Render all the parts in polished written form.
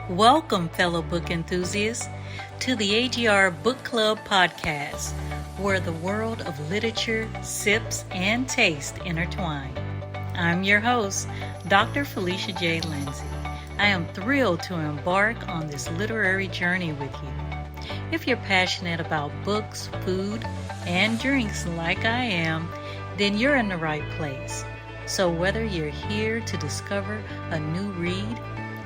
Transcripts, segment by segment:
Welcome, fellow book enthusiasts, to the AGR Book Club podcast, where the world of literature, sips, and taste intertwine. I'm your host, Dr. Felicia J. Lindsay. I am thrilled to embark on this literary journey with you. If you're passionate about books, food, and drinks like I am, then you're in the right place. So whether you're here to discover a new read,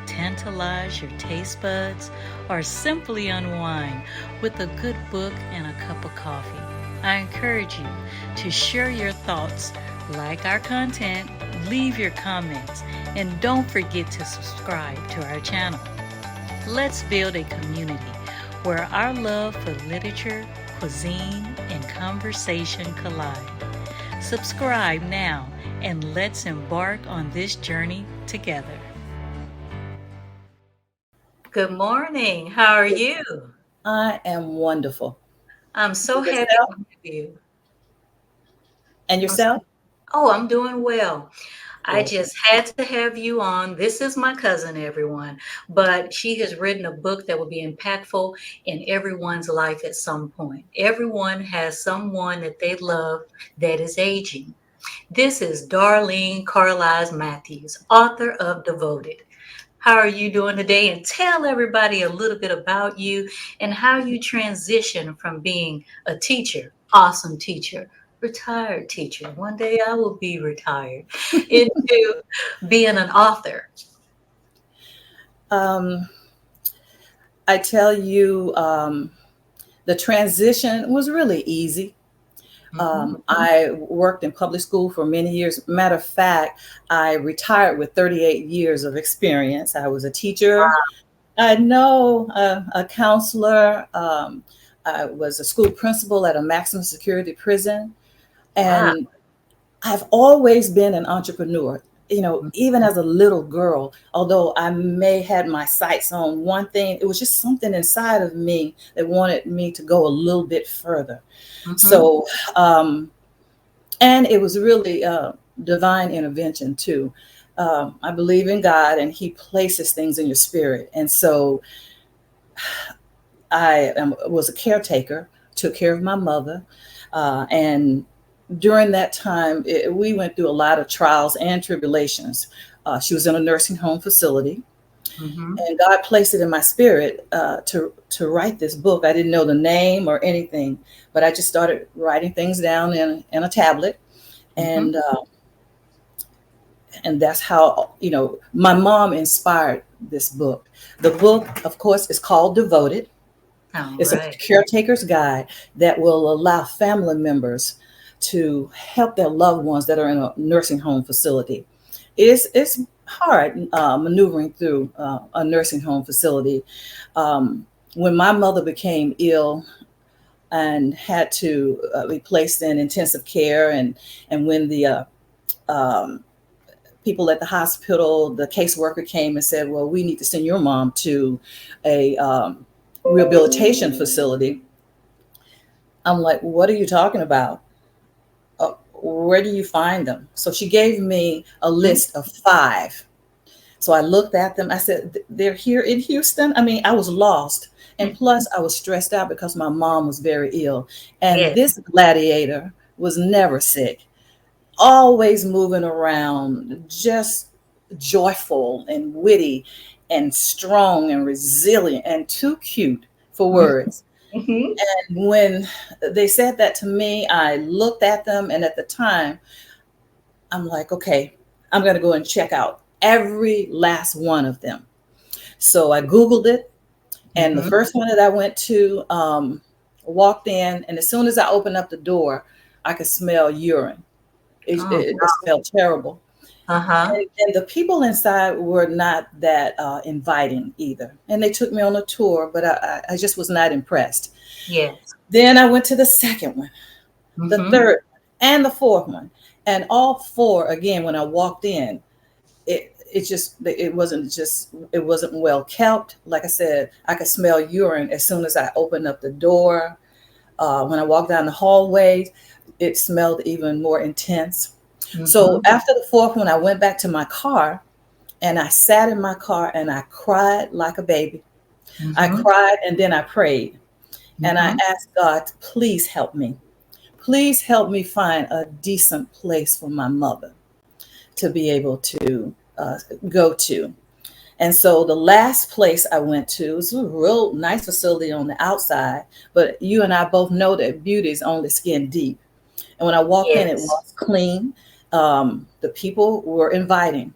tantalize your taste buds, or simply unwind with a good book and a cup of coffee, I encourage you to share your thoughts, like our content, leave your comments, and don't forget to subscribe to our channel. Let's build a community where our love for literature, cuisine, and conversation collide. Subscribe now and let's embark on this journey together. Good morning. How are you? I am wonderful. I'm so And happy yourself? to have you. And I'm so- yourself? I'm doing well. I Good. just had to have you on. This is my cousin, everyone, but she has written a book that will be impactful in everyone's life at some point. Everyone has someone that they love that is aging. This is Darlene Carlisle-Matthews, author of Devoted. How are you doing today? And tell everybody a little bit about you and how you transition from being a teacher, awesome teacher, retired teacher. One day I will be retired, into being an author. Um, I tell you, the transition was really easy. Mhm. I worked in public school for many years. Matter of fact, I retired with 38 years of experience. I was a teacher. I know a counselor. I was a school principal at a maximum security prison. Wow. And I've always been an entrepreneur. Even as a little girl, although I may had my sights on one thing, it was just something inside of me that wanted me to go a little bit further. Mhm. So, and it was really divine intervention too. I believe in God, and He places things in your spirit. And so, was a caretaker, took care of my mother, and during that time, we went through a lot of trials and tribulations. She was in a nursing home facility, Mhm. and God placed it in my spirit to write this book. I didn't know the name or anything, but I just started writing things down in a tablet, Mhm. and and that's how my mom inspired this book. The book, of course, is called Devoted. All It's a right. caretaker's guide that will allow family members to help their loved ones that are in a nursing home facility. It's hard maneuvering through a nursing home facility. When my mother became ill and had to be placed in intensive care, and when the um, people at the hospital, the caseworker came and said, "Well, we need to send your mom to a rehabilitation facility." I'm like, "What are you talking about? Where do you find them?" So she gave me a Mhm. list of five. So I looked at them. I said, "They're here in Houston." I mean, I was lost. And plus, I was stressed out because my mom was very ill. And Yes. this gladiator was never sick, always moving around, just joyful and witty and strong and resilient and too cute for words. Mhm. When they said that to me, I looked at them, and at the time, I'm like, okay, I'm going to go and check out every last one of them. So I Googled it, and the Mhm. first one that I went to, walked in, and as soon as I opened up the door, I could smell urine. Oh, It just smelled terrible. uh-huh. And the people inside were not that inviting either. And they took me on a tour, but I just was not impressed. Yes. Then I went to the second one, the Mhm. third, and the fourth one. And all four, again, when I walked in, it wasn't well kept. Like I said, I could smell urine as soon as I opened up the door. When I walked down the hallway, it smelled even more intense. So Mhm. after the fourth one, I went back to my car, And I sat in my car and I cried like a baby. I Mm-hmm. cried and then I prayed. And I Mm-hmm. asked God, please help me. Please help me find a decent place for my mother to be able to go to. And so the last place I went to was a real nice facility on the outside, but you and I both know that beauty is only skin deep. And when I walked in, it Yes. was clean. The people were inviting.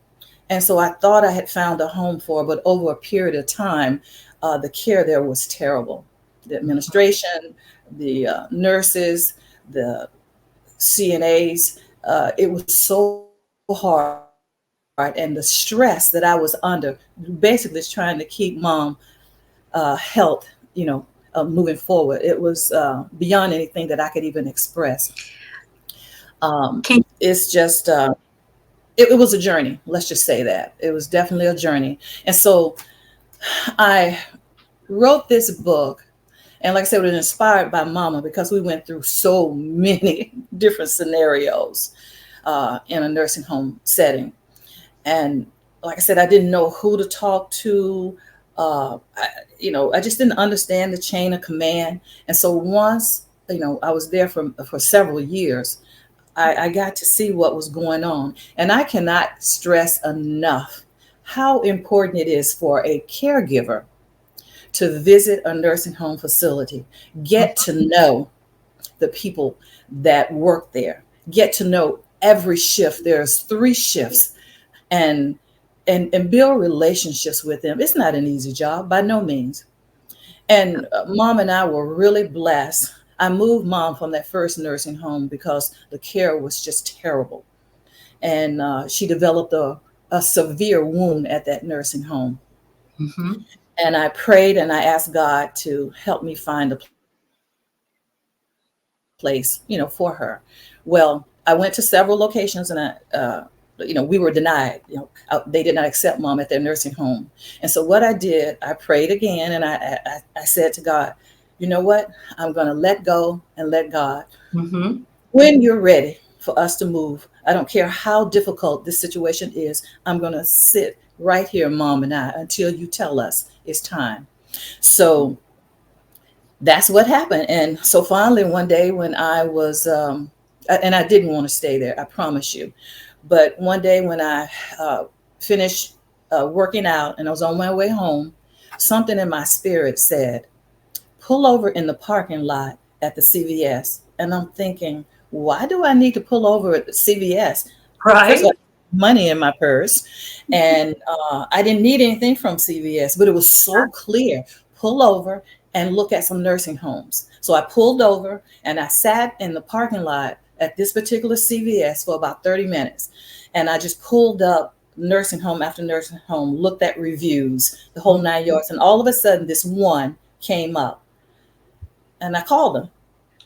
And so I thought I had found a home for her, but over a period of time, the care there was terrible. The administration, the nurses, the CNAs, it was so hard. And the stress that I was under, basically is trying to keep mom health, moving forward. It was beyond anything that I could even express. Can It's just, it was a journey. Let's just say that. It was definitely a journey. And so I wrote this book. And like I said, it was inspired by Mama because we went through so many different scenarios in a nursing home setting. And like I said, I didn't know who to talk to. I just didn't understand the chain of command. And so once, I was there for several years, I got to see what was going on. And I cannot stress enough how important it is for a caregiver to visit a nursing home facility, get to know the people that work there, get to know every shift. There's 3 shifts, and and build relationships with them. It's not an easy job by no means. And mom and I were really blessed. I moved mom from that first nursing home because the care was just terrible. And she developed a severe wound at that nursing home. mm-hmm. And I prayed and I asked God to help me find a place, for her. Well, I went to several locations and we were denied. They did not accept mom at their nursing home. And so what I did, I prayed again and I said to God, you know what? I'm going to let go and let God. Mm-hmm. When you're ready for us to move, I don't care how difficult this situation is, I'm going to sit right here, mom and I, until you tell us it's time. So that's what happened. And so finally, one day when I was, and I didn't want to stay there, I promise you. But one day when I finished working out and I was on my way home, something in my spirit said, pull over in the parking lot at the CVS. And I'm thinking, why do I need to pull over at the CVS? First of Right. all, money in my purse, and I didn't need anything from CVS, but it was so clear. Pull over and look at some nursing homes. So I pulled over and I sat in the parking lot at this particular CVS for about 30 minutes. And I just pulled up nursing home after nursing home, looked at reviews, the whole 9 yards. And all of a sudden, this one came up and I called them.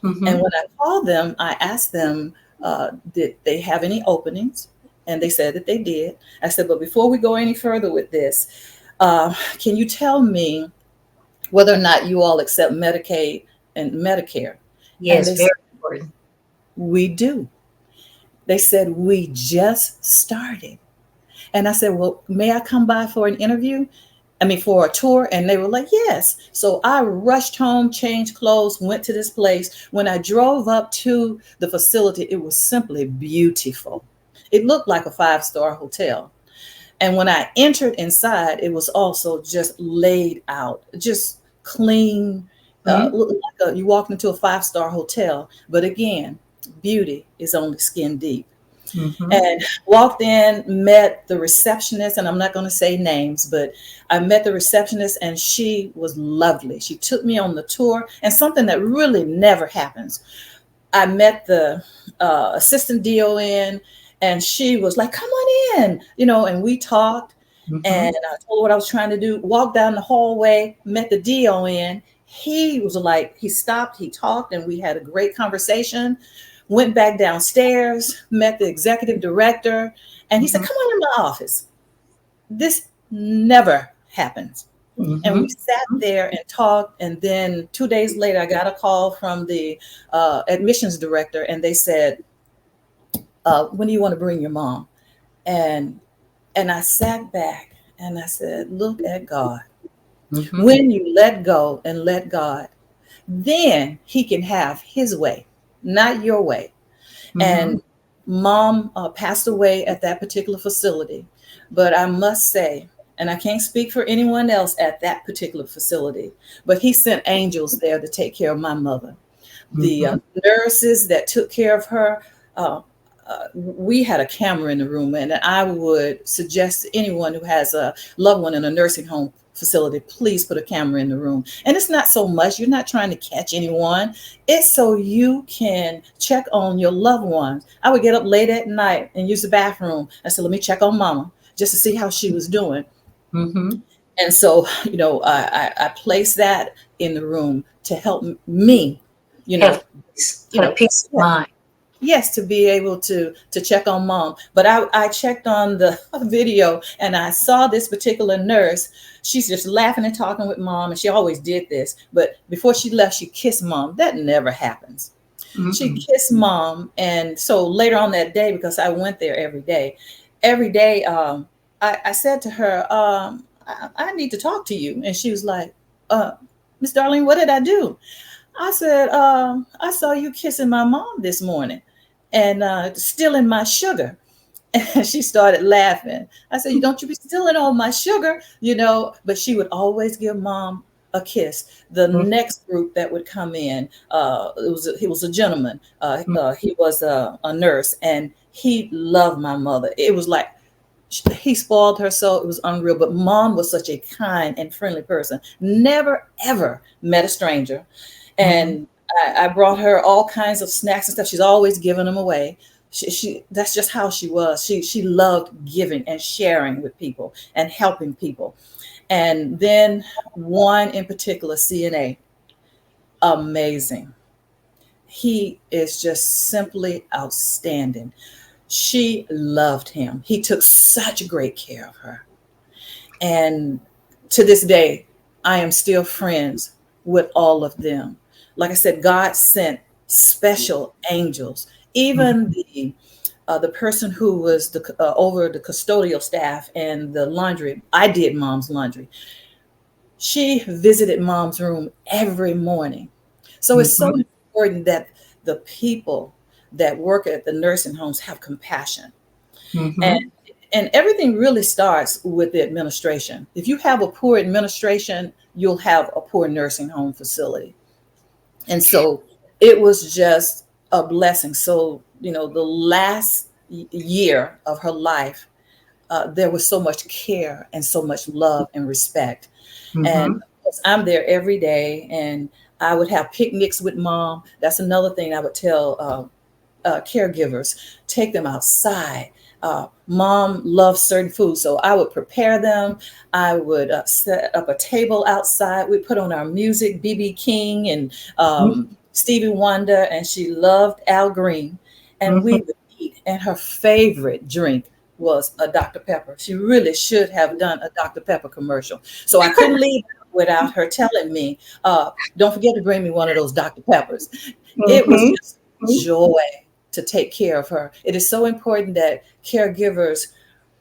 And Mm-hmm. when I called them, I asked them, did they have any openings? And they said that they did. I said, but before we go any further with this, can you tell me whether or not you all accept Medicaid and Medicare? And Yes, they very said, important. we do. They said, we just started. And I said, well, may I come by for an interview? I mean, for a tour. And they were like, yes. So I rushed home, changed clothes, went to this place. When I drove up to the facility, it was simply beautiful. It looked like a 5-star hotel. And when I entered inside, it was also just laid out, just clean. Mm-hmm. Looked like you walked into a 5-star hotel. But again, beauty is only skin deep. Mm-hmm. And walked in, met the receptionist, and I'm not going to say names, but I met the receptionist and she was lovely. She took me on the tour, and something that really never happens. I met the assistant DON, and she was like, come on in, and we talked. Mm-hmm. And I told her what I was trying to do, walked down the hallway, met the DON. He was like, he stopped, he talked, and we had a great conversation. Went back downstairs, met the executive director, and he said, Mm-hmm. come on in my office. This never happens. And we Mm-hmm. sat there and talked. And then 2 days later, I got a call from the admissions director, and they said, when do you want to bring your mom? And And I sat back and I said, look at God. Mm-hmm. When you let go and let God, then he can have his way, not your way. Mm-hmm. And mom passed away at that particular facility. But I must say, and I can't speak for anyone else at that particular facility, but he sent angels there to take care of my mother. The Mm-hmm. nurses that took care of her, uh, we had a camera in the room, and I would suggest to anyone who has a loved one in a nursing home facility, please put a camera in the room. And it's not so much, you're not trying to catch anyone. It's so you can check on your loved ones. I would get up late at night and use the bathroom. I said, let me check on mama just to see how she was doing. Mm-hmm. And so, I placed that in the room to help me, you know, Have peace. you Have know, peace of mind. yes, to be able to check on mom. But I checked on the video and I saw this particular nurse. She's just laughing and talking with mom, and she always did this. But before she left, she kissed mom. That never happens. She Mm-mm. kissed mom. And so later on that day, because I went there every day, I said to her, I need to talk to you. And she was like, Miss Darlene, what did I do? I said, I saw you kissing my mom this morning and stealing my sugar. And she started laughing. I said, don't you be stealing all my sugar, but she would always give mom a kiss. The next group that would come in, he was a gentleman. He was a nurse, and he loved my mother. It was like he spoiled her so it was unreal. But mom was such a kind and friendly person. Never, ever met a stranger. Mm-hmm. And I brought her all kinds of snacks and stuff. She's always giving them away. She that's just how she was. She loved giving and sharing with people and helping people. And then one in particular, CNA, amazing. He is just simply outstanding. She loved him. He took such great care of her. And to this day, I am still friends with all of them. Like I said, God sent special angels. Even the person who was over the custodial staff and the laundry, I did mom's laundry. She visited mom's room every morning. So it's so Mm-hmm. important that the people that work at the nursing homes have compassion. And Mm-hmm. and everything really starts with the administration. If you have a poor administration, you'll have a poor nursing home facility. And so it was just a blessing. So, the last year of her life, there was so much care and so much love and respect. And Mm-hmm. of course, I'm there every day, and I would have picnics with mom. That's another thing I would tell caregivers, take them outside. Mom loves certain foods, so I would prepare them. I would set up a table outside. We put on our music, BB King and Stevie Wonder, and she loved Al Green. And Mm-hmm. we would eat. And her favorite drink was a Dr. Pepper. She really should have done a Dr. Pepper commercial. So I couldn't leave without her telling me, don't forget to bring me one of those Dr. Peppers. It was Mm-hmm. just joy to take care of her. It is so important that caregivers,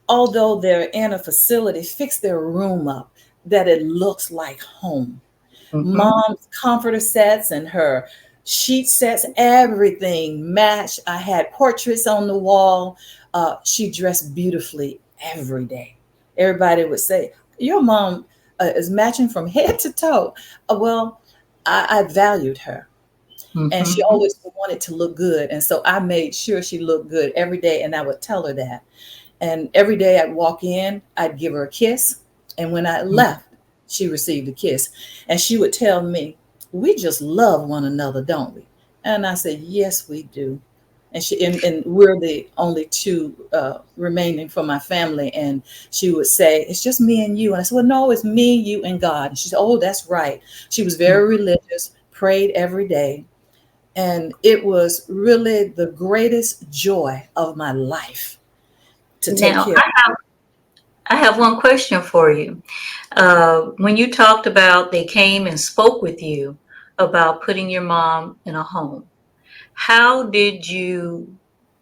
although they're in a facility, fix their room up that it looks like home. Mm-hmm. Mom's comforter sets and her sheet sets, everything matched. I had portraits on the wall. She dressed beautifully every day. Everybody would say, your mom is matching from head to toe. Well, I valued her, and she Mm-hmm. always wanted to look good. And so I made sure she looked good every day, and I would tell her that. And every day I'd walk in, I'd give her a kiss. And when I left, she received a kiss. And she would tell me, we just love one another, don't we? And I said, yes, we do. And we're the only two remaining from my family. And she would say, it's just me and you. And I said, well, no, it's me, you, and God. And she said, oh, that's right. She was very religious, prayed every day. And it was really the greatest joy of my life to take Now, care. I have one question for you. When you talked about they came and spoke with you about putting your mom in a home, how did you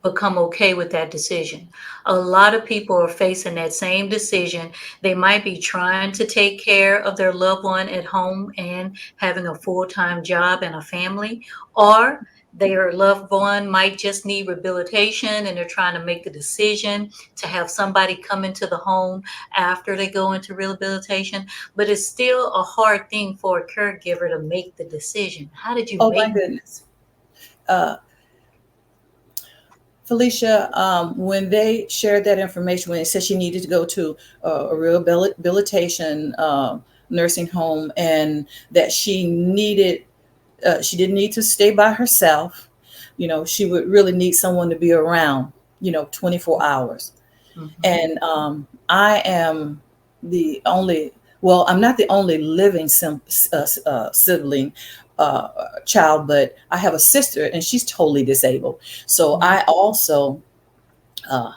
become okay with that decision. A lot of people are facing that same decision. They might be trying to take care of their loved one at home and having a full-time job and a family, or their loved one might just need rehabilitation and they're trying to make a decision to have somebody come into the home after they go into rehabilitation. But it's still a hard thing for a caregiver to make the decision. How did you Oh my make? goodness. Uh, Felicia, when they shared that information, when they said she needed to go to a rehabilitation nursing home, and that she didn't need to stay by herself. She would really need someone to be around, 24 hours. Mhm. And I am I'm not the only living sibling, child, but I have a sister and she's totally disabled. So Mhm. I also uh,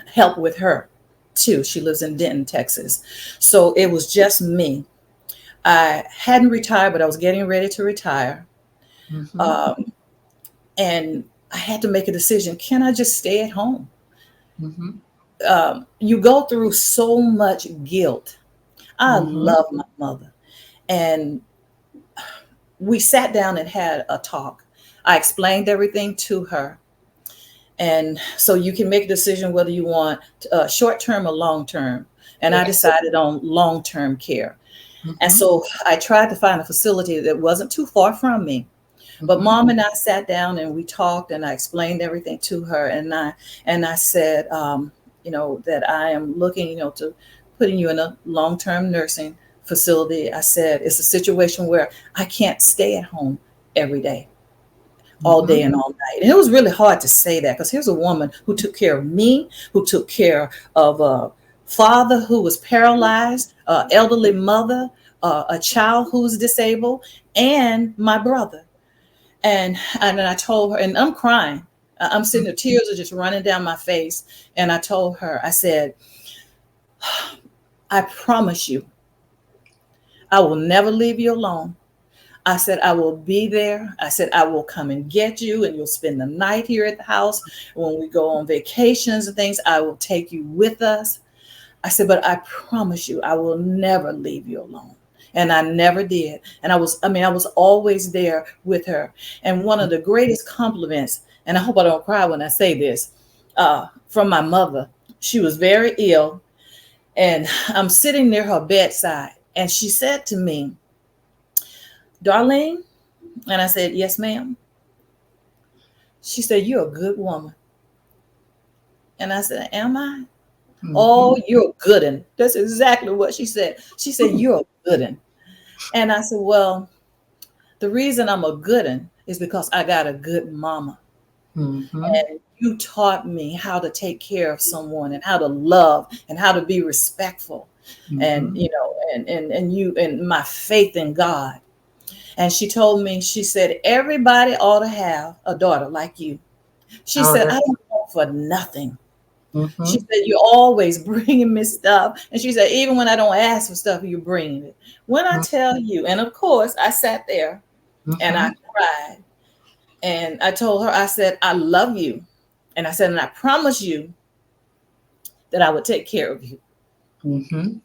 help with her too. She lives in Denton, Texas. So it was just me. I hadn't retired, but I was getting ready to retire. Mhm. Um, and I had to make a decision. Can I just stay at home? Mhm. You go through so much guilt. I Mhm. love my mother. And we sat down and had a talk. I explained everything to her. And so you can make a decision whether you want short term or long term. And I Yes. decided on long term care. And Mhm. so I tried to find a facility that wasn't too far from me. But Mhm. mom and I sat down and we talked, and I explained everything to her. And I said, that I am looking, to putting you in a long-term nursing facility. I said, it's a situation where I can't stay at home every day, all day Mhm. and all night. And it was really hard to say that, because here's a woman who took care of me, who took care of a father who was paralyzed, elderly mother, a child who was disabled, and my brother. And then I told her, and I'm crying. I'm sitting there, tears are just running down my face. And I told her, I said, I promise you, I will never leave you alone. I said, I will be there. I said, I will come and get you, and you'll spend the night here at the house. When we go on vacations and things, I will take you with us. I said, but I promise you, I will never leave you alone. And I never did. And I was always there with her. And one of the greatest compliments, and I hope I don't cry when I say this, from my mother, she was very ill. And I'm sitting near her bedside. And she said to me, Darlene, and I said, yes, ma'am. She said, you're a good woman. And I said, am I? Oh, Mhm. you're a good one. That's exactly what she said. She said, you're a good one. And I said, well, the reason I'm a good one is because I got a good mama. Mhm. And you taught me how to take care of someone, and how to love, and how to be respectful. And, Mhm. and my faith in God. And she told me, she said, everybody ought to have a daughter like you. She Oh, said, I that's. don't want for nothing. She Mhm. said, you're always bringing me stuff. And she said, even when I don't ask for stuff, you're bringing it. When I tell you, and of course, I sat there and I Mhm. cried. And I told her, I said, I love you. And I said, and I promise you that I would take care of you. Mhm.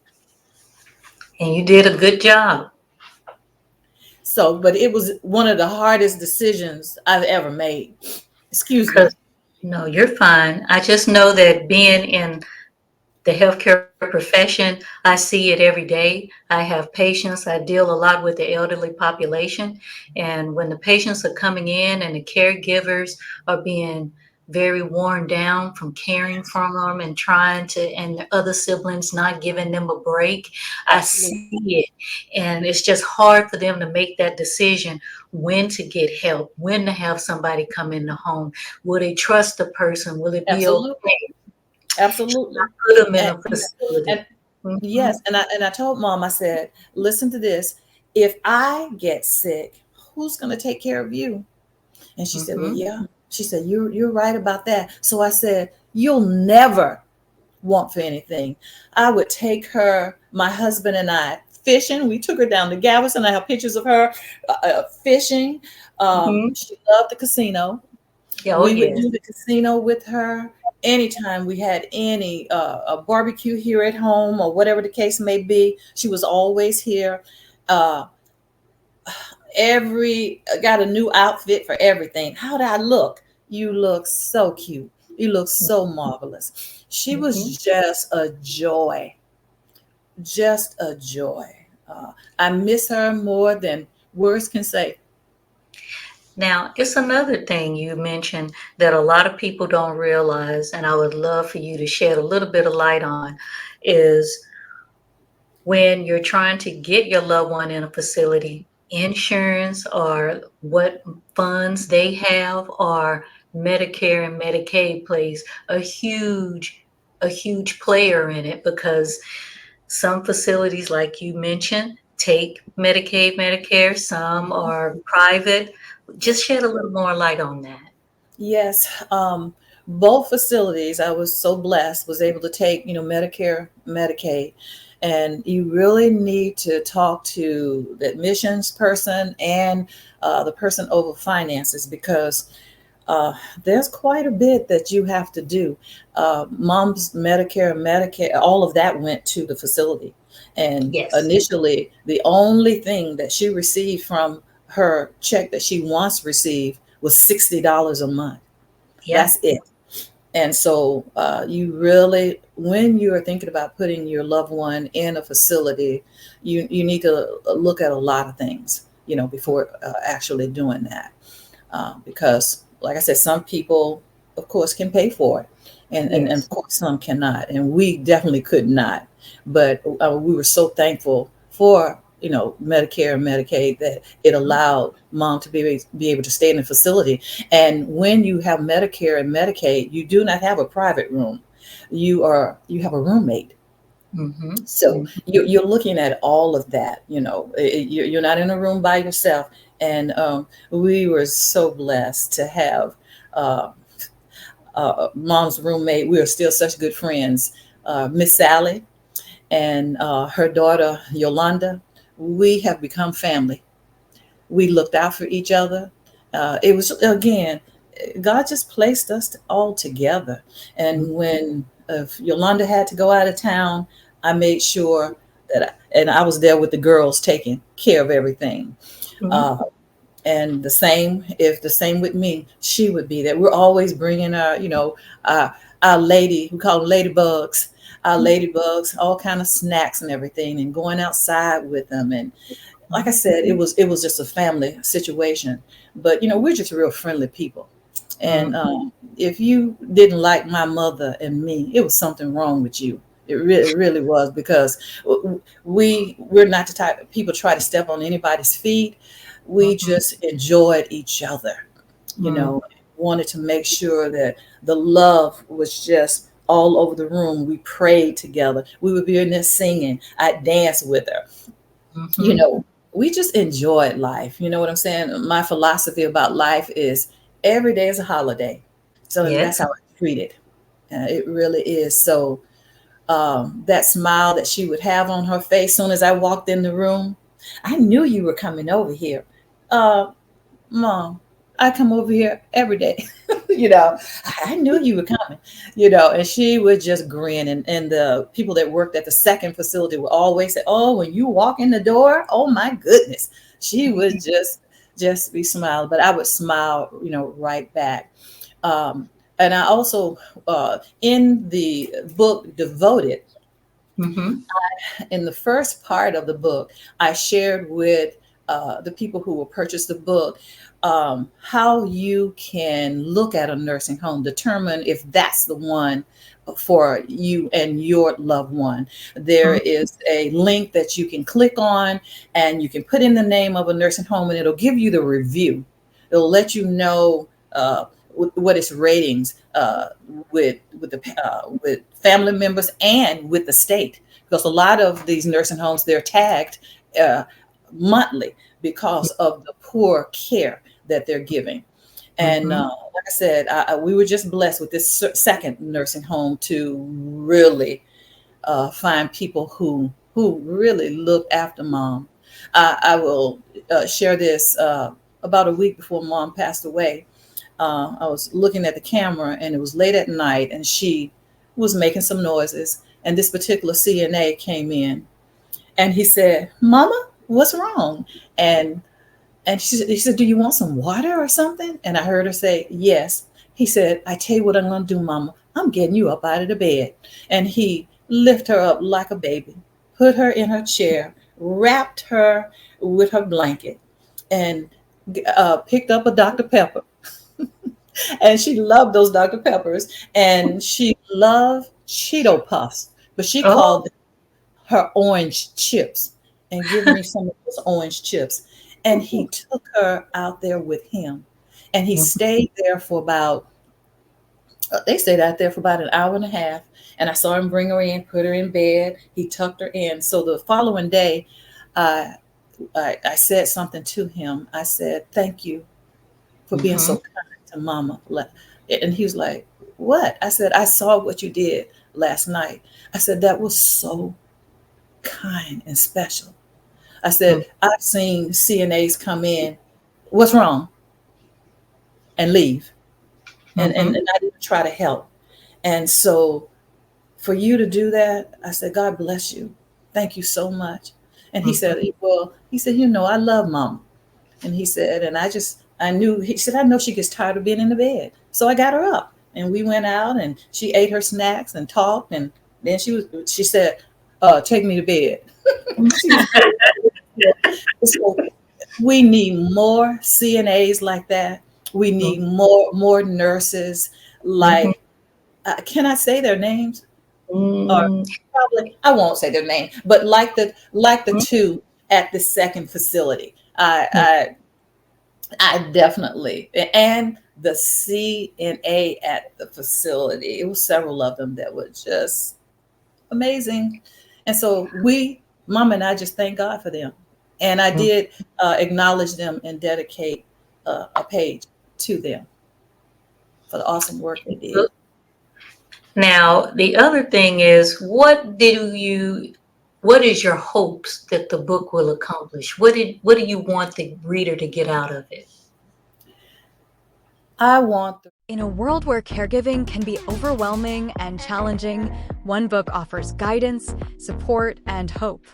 And you did a good job. So, but it was one of the hardest decisions I've ever made. Excuse me. Cause no, you're fine. I just know that being in the healthcare profession, I see it every day. I have patients. I deal a lot with the elderly population. And when the patients are coming in and the caregivers are being very worn down from caring for them and trying to, and the other siblings not giving them a break, I Absolutely. see it. And it's just hard for them to make that decision when to get help, when to have somebody come in the home. Will they trust the person? Will it be Absolutely. okay? Absolutely. Put them in And, a facility. and Mhm. yes, and I told mom, I said, listen to this. If I get sick, who's going to take care of you? And she said, well, Mhm. yeah. She said, you're right about that. So I said, you'll never want for anything. I would take her, my husband and I, fishing. We took her down to Galveston. I have pictures of her fishing. Mhm. She loved the casino. Oh, We would yes. do the casino with her. Anytime we had any a barbecue here at home or whatever the case may be, she was always here. Uh, every got a new outfit for everything. How did I look? You look so cute. You look so marvelous. She Hmm. was just a joy. I miss her more than words can say. Now, it's another thing you mentioned that a lot of people don't realize, and I would love for you to shed a little bit of light on, is when you're trying to get your loved one in a facility, insurance or what funds they have or Medicare and Medicaid plays a huge player in it because some facilities, like you mentioned, take Medicaid, Medicare, some are private. Just shed a little more light on that. Yes, both facilities. I was so blessed, was able to take, Medicare, Medicaid, and you really need to talk to the admissions person and the person over finances because uh, there's quite a bit that you have to do. Mom's Medicare, Medicaid, all of that went to the facility, and Yes. initially, the only thing that she received from her check that she once received was $60 a month. Yeah. That's it. And so you really, when you're thinking about putting your loved one in a facility, you need to look at a lot of things, before actually doing that. Because, like I said, some people, of course, can pay for it, and Yes. of course, some cannot. And we definitely could not. But we were so thankful for Medicare and Medicaid that it allowed mom to be able to stay in the facility. And when you have Medicare and Medicaid, you do not have a private room. You have a roommate. Mm-hmm. So you're looking at all of that. You're not in a room by yourself. And we were so blessed to have uh, mom's roommate. We are still such good friends, Miss Sally and her daughter Yolanda. We have become family. We looked out for each other. It was, again, God just placed us all together. And when if Yolanda had to go out of town, I made sure and I was there with the girls taking care of everything. Mm-hmm. Uh, and the same with me, she would be there. We're always bringing our lady, we call them ladybugs, our ladybugs, all kind of snacks and everything, and going outside with them. And like I said, it was just a family situation. But we're just real friendly people. And Mm-hmm. if you didn't like my mother and me, it was something wrong with you. It really was, because we're not the type of people try to step on anybody's feet. We Mm-hmm. just enjoyed each other, you Mm-hmm. know, wanted to make sure that the love was just all over the room. We prayed together. We would be in there singing. I'd dance with her. you Mm-hmm. know, we just enjoyed life. You know what I'm saying? My philosophy about life is every day is a holiday. So, and that's Yes. how I treat it. It really is. So, that smile that she would have on her face soon as I walked in the room, I knew you were coming over here. Uh, Mom, I come over here every day. you know, I knew you were coming, and she would just grin. And the people that worked at the second facility would always say, "Oh, when you walk in the door, oh my goodness." She would just be smiling, but I would smile, right back. And I also, in the book Devoted, Mm-hmm. in the first part of the book, I shared with the people who will purchase the book how you can look at a nursing home, determine if that's the one for you and your loved one. There is a link that you can click on, and you can put in the name of a nursing home, and it'll give you the review. It'll let you know what its ratings with family members and with the state, because a lot of these nursing homes, they're tagged uh, monthly because of the poor care that they're giving. And Mm-hmm. like I said, we were just blessed with this second nursing home to really find people who really look after mom. I will share this. About a week before mom passed away, I was looking at the camera, and it was late at night, and she was making some noises. And this particular CNA came in, and he said, "Mama, what's wrong?" And he said, "Do you want some water or something?" And I heard her say, "Yes." He said, "I tell you what I'm going to do, Mama. I'm getting you up out of the bed." And he lifted her up like a baby, put her in her chair, wrapped her with her blanket, and picked up a Dr. Pepper. And she loved those Dr. Peppers. And she loved Cheeto Puffs, but she Oh. called them her orange chips, and give me some of those orange chips. And he took her out there with him. And he stayed there for about, they stayed out there for about an hour and a half. And I saw him bring her in, put her in bed. He tucked her in. So the following day, I, I said something to him. I said, "Thank you for being so Mhm. kind to Mama." And he was like, "What?" I said, "I saw what you did last night." I said, "That was so kind and special." I Mhm. said, "I've seen CNAs come in, what's wrong, and leave, and Mhm. not even try to help. And so for you to do that," I said, "God bless you. Thank you so much." And he said, Mhm. "Well," he said, "I love Mama." And he said, and I knew, he said, "I know she gets tired of being in the bed." So I got her up, and we went out, and she ate her snacks and talked. And then she said, "Take me to bed." She was so we need more CNAs like that. We need more nurses Mhm. like, can I say their names? Or Mm. probably I won't say their name, but like the two at the second facility. I definitely, and the CNA at the facility. It was several of them that were just amazing. And so Mama and I just thank God for them. And I Mhm. did acknowledge them and dedicate a page to them for the awesome work they did. Now, the other thing is, what is your hopes that the book will accomplish? What do you want the reader to get out of it? I want the In a world where caregiving can be overwhelming and challenging, one book offers guidance, support, and hope.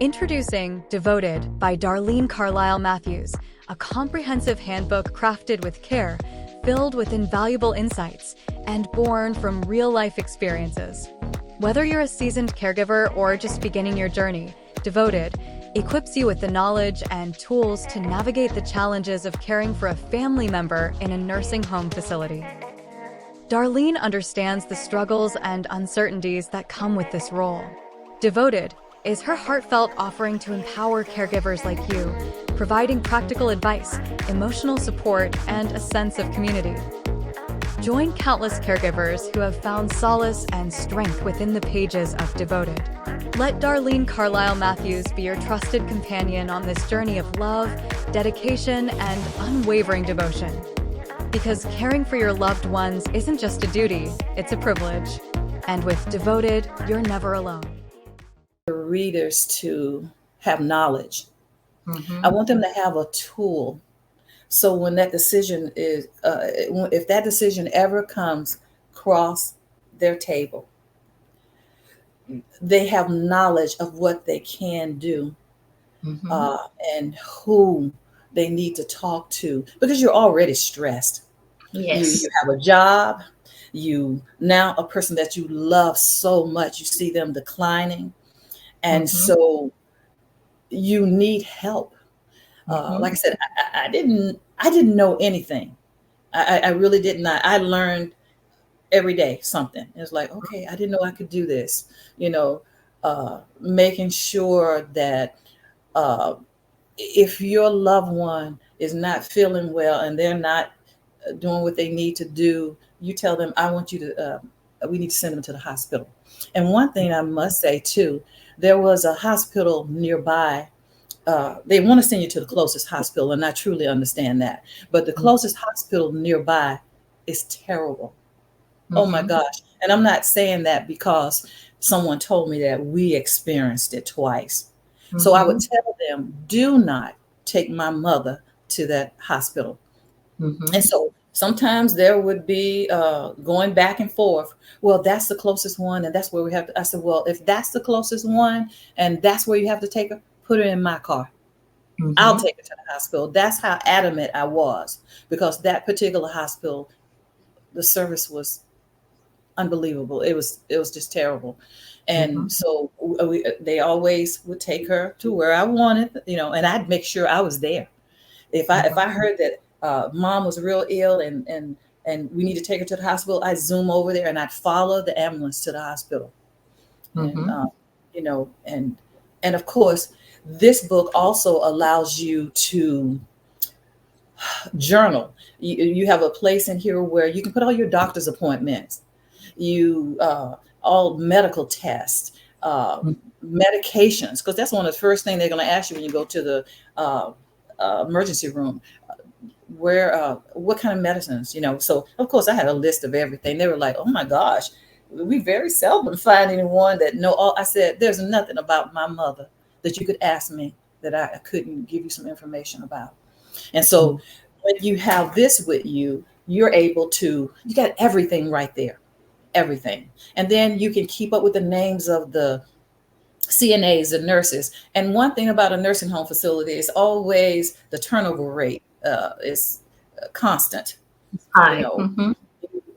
Introducing Devoted by Darlene Carlisle-Matthews, a comprehensive handbook crafted with care, filled with invaluable insights, and born from real-life experiences. Whether you're a seasoned caregiver or just beginning your journey, Devoted equips you with the knowledge and tools to navigate the challenges of caring for a family member in a nursing home facility. Darlene understands the struggles and uncertainties that come with this role. Devoted is her heartfelt offering to empower caregivers like you, providing practical advice, emotional support, and a sense of community. Join countless caregivers who have found solace and strength within the pages of Devoted. Let Darlene Carlisle-Matthews be your trusted companion on this journey of love, dedication, and unwavering devotion. Because caring for your loved ones isn't just a duty, it's a privilege. And with Devoted, you're never alone. readers to have knowledge. I Mhm. want them to have a tool. So when that decision is, if that decision ever comes across their table, they have knowledge of what they can do, Mhm. uh, and who they need to talk to, because you're already stressed. You Yes. have a job, you now a person that you love so much, you see them declining, and Mhm. so you need help. Like I Mhm. said, I didn't know anything. I really didn't. I learned every day something. It's like, okay, I didn't know I could do this. Making sure that uh, if your loved one is not feeling well and they're not doing what they need to do, you tell them, "I want you to, we need to send them to the hospital." And one thing I must say too, there was a hospital nearby. They want to send you to the closest hospital, and I truly understand that. But the closest hospital nearby is terrible. Oh my Mhm. gosh. And I'm not saying that because someone told me that. We experienced it twice. So I would Mhm. tell them, do not take my mother to that hospital. And Mhm. so Sometimes there would be going back and forth. Well, that's the closest one, and that's where we have to. I said, well, if that's the closest one, and that's where you have to take her, put her in my car. I'll Mm-hmm. take her to the hospital. That's how adamant I was, because that particular hospital, the service was unbelievable. It was just terrible. Mm-hmm. And so they always would take her to where I wanted, and I'd make sure I was there. If I heard that mom was real ill, and we need to take her to the hospital, I'd zoom over there and I'd follow the ambulance to the hospital. And Mm-hmm. and of course, this book also allows you to journal. You have a place in here where you can put all your doctor's appointments, you all medical tests, medications, because that's one of the first things they're going to ask you when you go to the uh, emergency room. Where what kind of medicines, so of course I had a list of everything. They were like, oh my gosh, we very seldom find anyone that know all. I said, there's nothing about my mother that you could ask me that I couldn't give you some information about. And so when you have this with you, you're able to, you got everything right there, everything. And then you can keep up with the names of the CNAs and nurses. And one thing about a nursing home facility is always the turnover rate is constant. You Hi. know, Mm-hmm.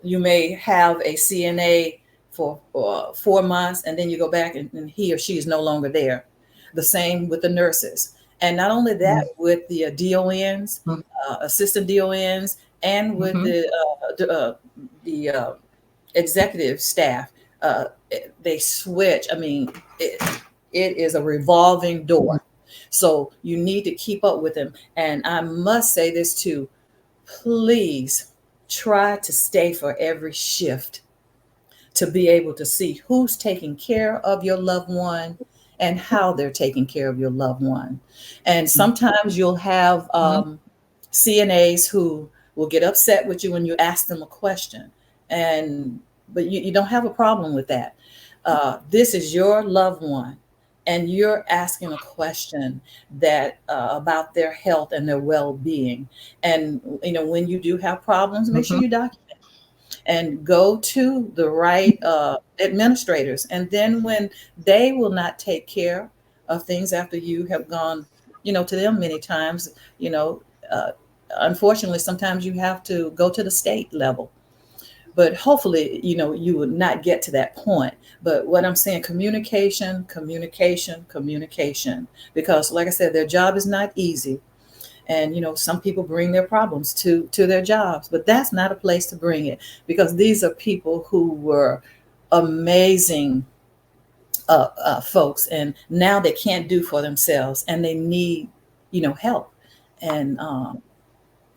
you may have a CNA for 4 months, and then you go back and he or she is no longer there. The same with the nurses. And not only that, with the DONs, assistant DONs, and with Mm-hmm. the executive staff, they switch. I mean, it is a revolving door. So you need to keep up with them. And I must say this too, please try to stay for every shift to be able to see who's taking care of your loved one and how they're taking care of your loved one. And sometimes you'll have CNAs who will get upset with you when you ask them a question, and but you don't have a problem with that. This is your loved one, and you're asking a question that about their health and their well-being. And when you do have problems, make sure Mm-hmm. you document and go to the right administrators. And then when they will not take care of things after you have gone, to them many times, you know, uh, unfortunately, sometimes you have to go to the state level. But hopefully, you would not get to that point. But what I'm saying, communication, communication, communication, because like I said, their job is not easy. And some people bring their problems to their jobs, but that's not a place to bring it, because these are people who were amazing folks, and now they can't do for themselves, and they need help. And an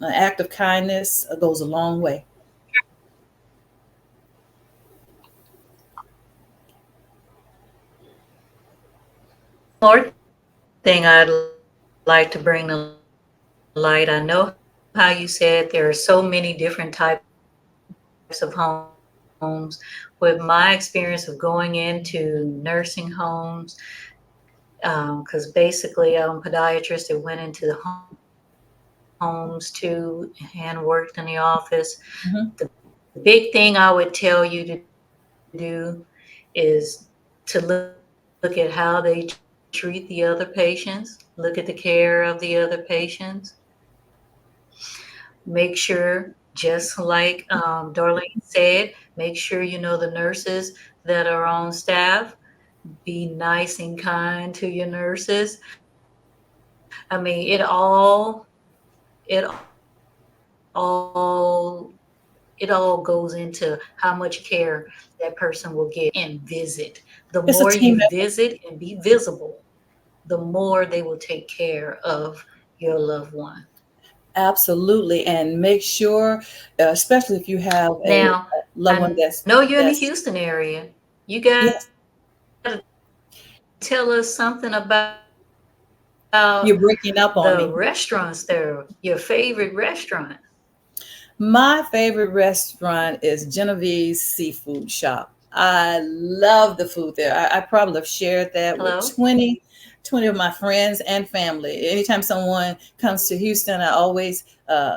act of kindness goes a long way. More thing I'd like to bring to light. I know how you said there are so many different types of homes. With my experience of going into nursing homes, because basically I'm a podiatrist that went into the homes too and worked in the office. The big thing I would tell you to do is to look at how they treat the other patients, look at the care of the other patients, make sure, just like Darlene said, make sure you know the nurses that are on staff. Be nice and kind to your nurses. I mean, it all goes into how much care that person will get. And visit. The It's more a you team effort. visit and be visible, the more they will take care of your loved one. Absolutely. And make sure, especially if you have a Now, loved I one know you're in the Houston that's area. You got to yes, tell us something about the restaurants you're there, breaking up your on me. favorite restaurant. My favorite restaurant is Genevieve's Seafood Shop. I love the food there. I probably have shared that with Hello? 20 of my friends and family. Anytime someone comes to Houston, I always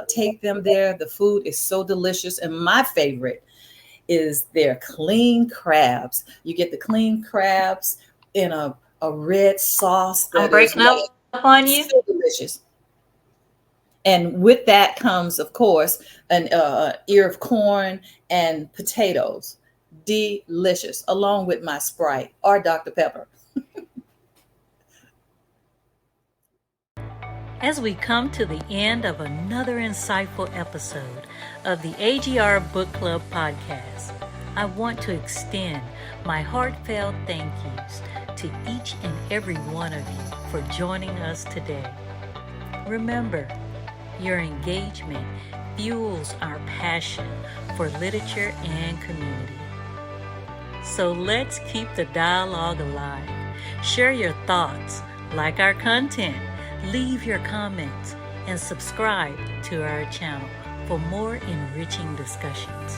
take them there. The food is so delicious. And my favorite is their clean crabs. You get the clean crabs in a red sauce that I'm breaking up on you. so delicious. And with that comes, of course, an ear of corn and potatoes. Delicious, along with my Sprite or Dr. Pepper. As we come to the end of another insightful episode of the AGR Book Club podcast, I want to extend my heartfelt thank yous to each and every one of you for joining us today. Remember, your engagement fuels our passion for literature and community. So let's keep the dialogue alive. Share your thoughts, like our content, leave your comments, and subscribe to our channel for more enriching discussions.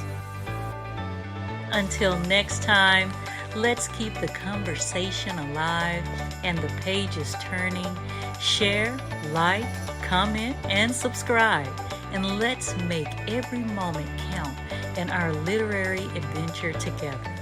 Until next time, let's keep the conversation alive and the pages turning. Share, like, comment, and subscribe. And let's make every moment count in our literary adventure together.